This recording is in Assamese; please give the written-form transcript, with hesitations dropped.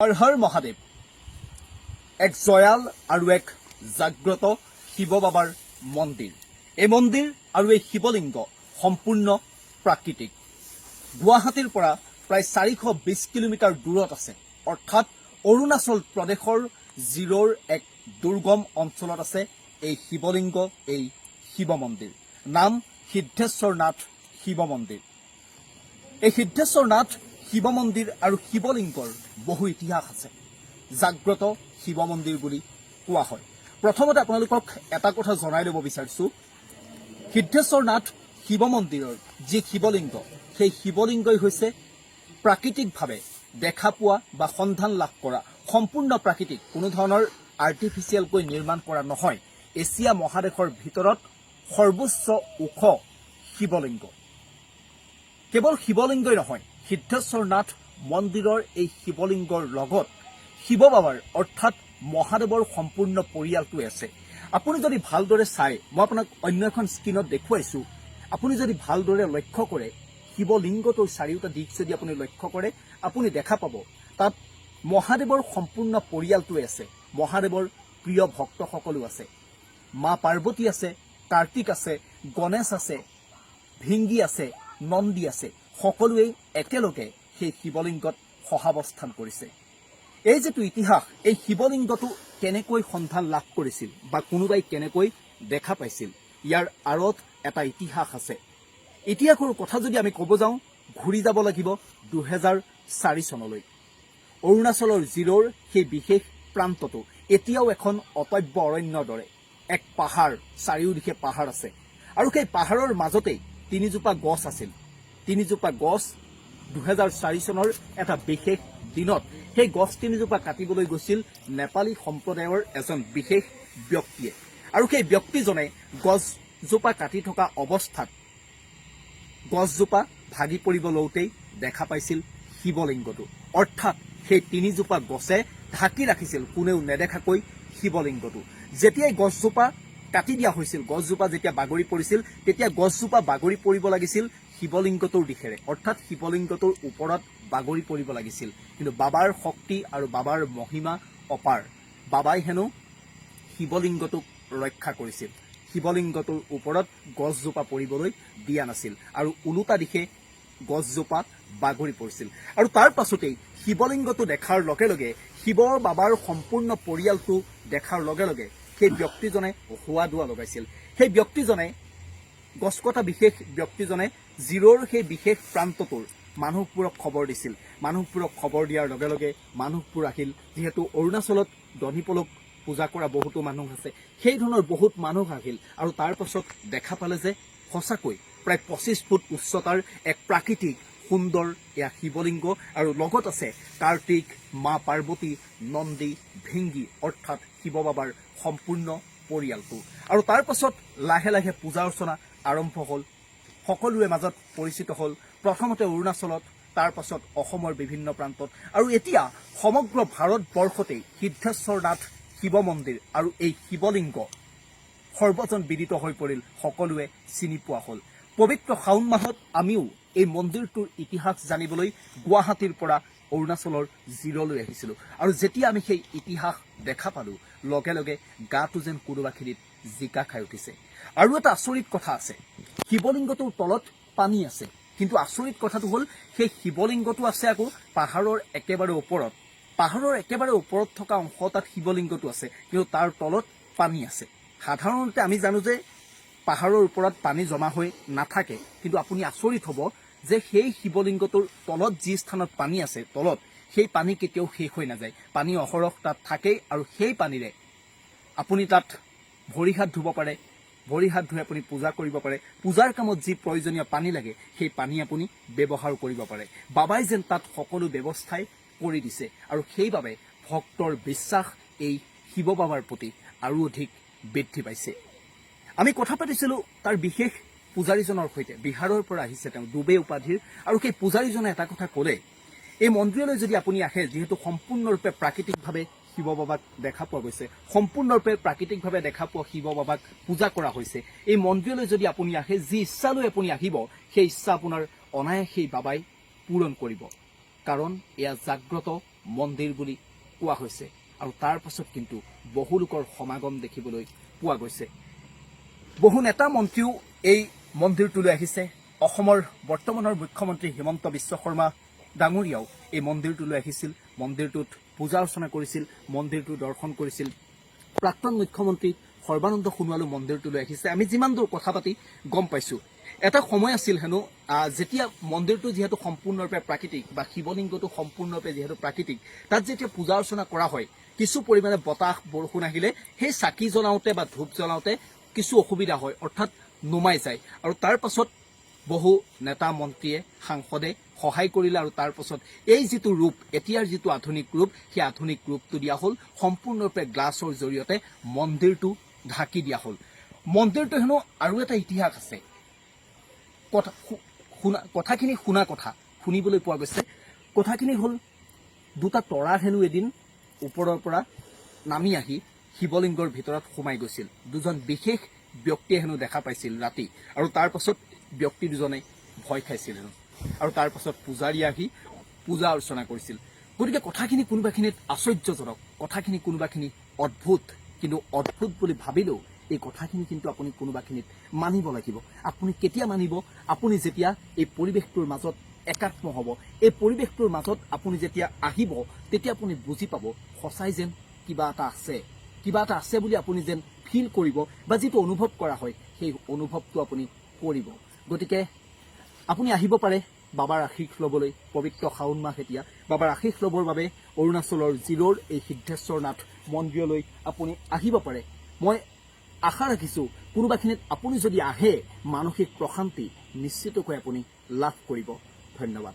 হৰ হৰ মহাদেৱ। এক জয়াল আৰু এক জাগ্ৰত শিৱ বাবাৰ মন্দিৰ। এই মন্দিৰ আৰু এই শিৱলিংগ সম্পূৰ্ণ প্ৰাকৃতিক। গুৱাহাটীৰ পৰা প্ৰায় 420 কিলোমিটাৰ দূৰত আছে, অৰ্থাৎ অৰুণাচল প্ৰদেশৰ জিৰ'ৰ এক দুৰ্গম অঞ্চলত আছে এই শিৱলিংগ, এই শিৱ মন্দিৰ। নাম সিদ্ধেশ্বৰনাথ শিৱ মন্দিৰ। এই সিদ্ধেশ্বৰনাথ শিৱ মন্দিৰ আৰু শিৱলিংগৰ বহু ইতিহাস আছে। জাগ্ৰত শিৱ মন্দিৰ বুলি কোৱা হয়। প্ৰথমতে আপোনালোকক এটা কথা জনাই ল'ব বিচাৰিছোঁ, সিদ্ধেশ্বৰনাথ শিৱ মন্দিৰৰ যি শিৱলিংগ, সেই শিৱলিংগই হৈছে প্ৰাকৃতিকভাৱে দেখা পোৱা বা সন্ধান লাভ কৰা সম্পূৰ্ণ প্ৰাকৃতিক, কোনো ধৰণৰ আৰ্টিফিচিয়েলকৈ নিৰ্মাণ কৰা নহয়, এছিয়া মহাদেশৰ ভিতৰত সৰ্বোচ্চ ওখ শিৱলিংগ। কেৱল শিৱলিংগই নহয়, সিদ্ধেশ্বৰনাথ মন্দিৰৰ এই শিৱলিংগৰ লগত শিৱ বাবাৰ অৰ্থাৎ মহাদেৱৰ সম্পূৰ্ণ পৰিয়ালটোৱে আছে। আপুনি যদি ভালদৰে চাই, মই আপোনাক অন্য এখন স্ক্ৰীণত দেখুৱাইছোঁ, আপুনি যদি ভালদৰে লক্ষ্য কৰে, শিৱলিংগটোৰ চাৰিওটা দিশ যদি আপুনি লক্ষ্য কৰে, আপুনি দেখা পাব তাত মহাদেৱৰ সম্পূৰ্ণ পৰিয়ালটোৱে আছে। মহাদেৱৰ প্ৰিয় ভক্তসকলো আছে। মা পাৰ্বতী আছে, কাৰ্তিক আছে, গণেশ আছে, ভিংগী আছে, নন্দী আছে, সকলোৱেই একেলগে সেই শিৱলিংগত সহাৱস্থান কৰিছে। এই যিটো ইতিহাস, এই শিৱলিংগটো কেনেকৈ সন্ধান লাভ কৰিছিল বা কোনোবাই কেনেকৈ দেখা পাইছিল, ইয়াৰ আঁৰত এটা ইতিহাস আছে। ইতিহাসৰ কথা যদি আমি ক'ব যাওঁ, ঘূৰি যাব লাগিব 2004 চনলৈ। অৰুণাচলৰ জিৰ'ৰ সেই বিশেষ প্ৰান্তটো এতিয়াও এখন অটব্য অৰণ্যৰ দৰে এক পাহাৰ, চাৰিওদিশে পাহাৰ আছে, আৰু সেই পাহাৰৰ মাজতেই তিনিজোপা গছ আছিল। তিনিজোপা গছ 2004 চনৰ এটা বিশেষ দিনত সেই গছ তিনিজোপা কাটিবলৈ গৈছিল নেপালী সম্প্ৰদায়ৰ এজন বিশেষ ব্যক্তিয়ে, আৰু সেই ব্যক্তিজনে গছজোপা কাটি থকা অৱস্থাত গছজোপা ভাগি পৰিব লওঁতেই দেখা পাইছিল শিৱলিংগটো। অৰ্থাৎ সেই তিনিজোপা গছে ঢাকি ৰাখিছিল কোনেও নেদেখাকৈ শিৱলিংগটো। যেতিয়াই গছজোপা কাটি দিয়া হৈছিল, গছজোপা যেতিয়া বাগৰি পৰিছিল, তেতিয়া গছজোপা বাগৰি পৰিব লাগিছিল শিৱলিংগটোৰ দিশেৰে, অৰ্থাৎ শিৱলিংগটোৰ ওপৰত বাগৰি পৰিব লাগিছিল। কিন্তু বাবাৰ শক্তি আৰু বাবাৰ মহিমা অপাৰ। বাবাই হেনো শিৱলিংগটোক ৰক্ষা কৰিছিল। শিৱলিংগটোৰ ওপৰত গছজোপা পৰিবলৈ দিয়া নাছিল, আৰু ওলোটা দিশে গছজোপা বাগৰি পৰিছিল। আৰু তাৰ পাছতেই শিৱলিংগটো দেখাৰ লগে লগে, শিৱ বাবাৰ সম্পূৰ্ণ পৰিয়ালটো দেখাৰ লগে লগে সেই ব্যক্তিজনে হোৱা দোৱা লগাইছিল। সেই ব্যক্তিজনে, গছ কটা বিশেষ ব্যক্তিজনে জিৰ'ৰ সেই বিশেষ প্ৰান্তটোৰ মানুহবোৰক খবৰ দিছিল। মানুহবোৰক খবৰ দিয়াৰ লগে লগে মানুহবোৰ আহিল। যিহেতু অৰুণাচলত দনিপলক পূজা কৰা বহুতো মানুহ আছে, সেই ধৰণৰ বহুত মানুহ আহিল, আৰু তাৰ পাছত দেখা পালে যে সঁচাকৈ প্ৰায় 25 ফুট উচ্চতাৰ এক প্ৰাকৃতিক সুন্দৰ এয়া শিৱলিংগ, আৰু লগত আছে কাৰ্তিক, মা পাৰ্বতী, নন্দী, ভিংগী, অৰ্থাৎ শিৱ বাবাৰ সম্পূৰ্ণ পৰিয়ালটো। আৰু তাৰ পাছত লাহে লাহে পূজা অৰ্চনা আৰম্ভ হ'ল, সকলোৰে মাজত পৰিচিত হ'ল। প্ৰথমতে অৰুণাচলত, তাৰ পাছত অসমৰ বিভিন্ন প্ৰান্তত, আৰু এতিয়া সমগ্ৰ ভাৰতবৰ্ষতেই সিদ্ধেশ্বৰনাথ শিৱ মন্দিৰ আৰু এই শিৱলিংগ সৰ্বজন বিদিত হৈ পৰিল, সকলোৱে চিনি পোৱা হ'ল। পবিত্ৰ শাওণ মাহত আমিও এই মন্দিৰটোৰ ইতিহাস জানিবলৈ গুৱাহাটীৰ পৰা অৰুণাচলৰ জিৰ'লৈ আহিছিলোঁ, আৰু যেতিয়া আমি সেই ইতিহাস দেখা পালোঁ, লগে লগে গাটো যেন কোনোবাখিনিত জিকা খাই উঠিছে। আৰু এটা আচৰিত কথা আছে, শিৱলিংগটোৰ তলত পানী আছে, কিন্তু আচৰিত কথাটো হ'ল সেই শিৱলিংগটো আছে আকৌ পাহাৰৰ একেবাৰে ওপৰত। পাহাৰৰ একেবাৰে ওপৰত থকা অংশ তাত শিৱলিংগটো আছে, কিন্তু তাৰ তলত পানী আছে। সাধাৰণতে আমি জানো যে পাহাৰৰ ওপৰত পানী জমা হৈ নাথাকে, কিন্তু আপুনি আচৰিত হ'ব যে সেই শিৱলিংগটোৰ তলত যি স্থানত পানী আছে, তলত সেই পানী কেতিয়াও শেষ হৈ নাযায়। পানী অহৰহ তাত থাকেই, আৰু সেই পানীৰে আপুনি তাত ভৰি হাত ধুব পাৰে, ভৰি হাত ধুই আপুনি পূজা কৰিব পাৰে। পূজাৰ কামত যি প্ৰয়োজনীয় পানী লাগে, সেই পানী আপুনি ব্যৱহাৰ কৰিব পাৰে। বাবাই যেন তাত সকলো ব্যৱস্থাই কৰি দিছে, আৰু সেইবাবে ভক্তৰ বিশ্বাস এই শিৱ বাবাৰ প্ৰতি আৰু অধিক বৃদ্ধি পাইছে। আমি কথা পাতিছিলোঁ তাৰ বিশেষ পূজাৰীজনৰ সৈতে। বিহাৰৰ পৰা আহিছে তেওঁ, ডুবে উপাধিৰ, আৰু সেই পূজাৰীজনে এটা কথা ক'লে, এই মন্দিৰলৈ যদি আপুনি আহে, যিহেতু সম্পূৰ্ণৰূপে প্ৰাকৃতিকভাৱে শিৱ বাবাক দেখা পোৱা গৈছে, সম্পূৰ্ণৰূপে প্ৰাকৃতিকভাৱে দেখা পোৱা শিৱ বাবাক পূজা কৰা হৈছে, এই মন্দিৰলৈ যদি আপুনি আহে, যি ইচ্ছা লৈ আপুনি আহিব, সেই ইচ্ছা আপোনাৰ অনায়াসেই বাবাই পূৰণ কৰিব। কাৰণ এয়া জাগ্ৰত মন্দিৰ বুলি কোৱা হৈছে আৰু তাৰ পাছত কিন্তু বহু লোকৰ সমাগম দেখিবলৈ পোৱা গৈছে। বহু নেতা মন্ত্ৰীও এই মন্দিৰটোলৈ আহিছে। অসমৰ বৰ্তমানৰ মুখ্যমন্ত্ৰী হিমন্ত বিশ্ব শৰ্মা ডাঙৰীয়াও এই মন্দিৰটোলৈ আহিছিল, মন্দিৰটোত পূজা অৰ্চনা কৰিছিল, মন্দিৰটো দৰ্শন কৰিছিল। প্ৰাক্তন মুখ্যমন্ত্ৰী সৰ্বানন্দ সোণোৱালো মন্দিৰটোলৈ আহিছে। আমি যিমান দূৰ কথা পাতি গম পাইছো, এটা সময় আছিল হেনো যেতিয়া মন্দিৰটো যিহেতু সম্পূৰ্ণৰূপে প্ৰাকৃতিক বা শিৱলিংগটো সম্পূৰ্ণৰূপে যিহেতু প্ৰাকৃতিক, তাত যেতিয়া পূজা অৰ্চনা কৰা হয় কিছু পৰিমাণে বতাহ বৰষুণ আহিলে সেই চাকি জ্বলাওঁতে বা ধূপ জ্বলাওঁতে কিছু অসুবিধা হয়, অৰ্থাৎ নুমাই যায়। আৰু তাৰ পাছত বহু নেতা মন্ত্ৰীয়ে সাংসদে সহায় কৰিলে আৰু তাৰ পাছত এই যিটো ৰূপ, এতিয়াৰ যিটো আধুনিক ৰূপ, সেই আধুনিক ৰূপটো দিয়া হ'ল। সম্পূৰ্ণৰূপে গ্লাছৰ জৰিয়তে মন্দিৰটো ঢাকি দিয়া হ'ল। মন্দিৰটো হেনো আৰু এটা ইতিহাস আছে। কথাখিনি শুনিবলৈ পোৱা গৈছে। কথাখিনি হ'ল দুটা তৰা হেনো এদিন ওপৰৰ পৰা নামি আহি শিৱলিংগৰ ভিতৰত সোমাই গৈছিল। দুজন বিশেষ ব্যক্তিয়ে হেনো দেখা পাইছিল ৰাতি, আৰু তাৰ পাছত ব্যক্তি দুজনে ভয় খাইছিল হেনো, আৰু তাৰ পাছত পূজাৰী আহি পূজা অৰ্চনা কৰিছিল। গতিকে কথাখিনি কোনোবাখিনিত আশ্চৰ্যজনক, কথাখিনি কোনোবাখিনি অদ্ভুত, কিন্তু অদ্ভুত বুলি ভাবিলেও এই কথাখিনি কিন্তু আপুনি কোনোবাখিনিত মানিব লাগিব। আপুনি কেতিয়া মানিব? আপুনি যেতিয়া এই পৰিৱেশটোৰ মাজত একাত্ম হ'ব, এই পৰিৱেশটোৰ মাজত আপুনি যেতিয়া আহিব, তেতিয়া আপুনি বুজি পাব সঁচাই যেন কিবা এটা আছে বুলি আপুনি যেন ফিল কৰিব, বা যিটো অনুভৱ কৰা হয় সেই অনুভৱটো আপুনি কৰিব। গতিকে আপুনি আহিব পাৰে বাবাৰ আশীষ ল'বলৈ। পবিত্ৰ শাওণ মাহ এতিয়া বাবাৰ আশীষ ল'বৰ বাবে অৰুণাচলৰ জিৰ'ৰ এই সিদ্ধেশ্বৰ নাথ মন্দিৰলৈ আপুনি আহিব পাৰে। মই আশা ৰাখিছোঁ কোনোবাখিনিত আপুনি যদি আহে মানসিক প্ৰশান্তি নিশ্চিতকৈ আপুনি লাভ কৰিব। ধন্যবাদ।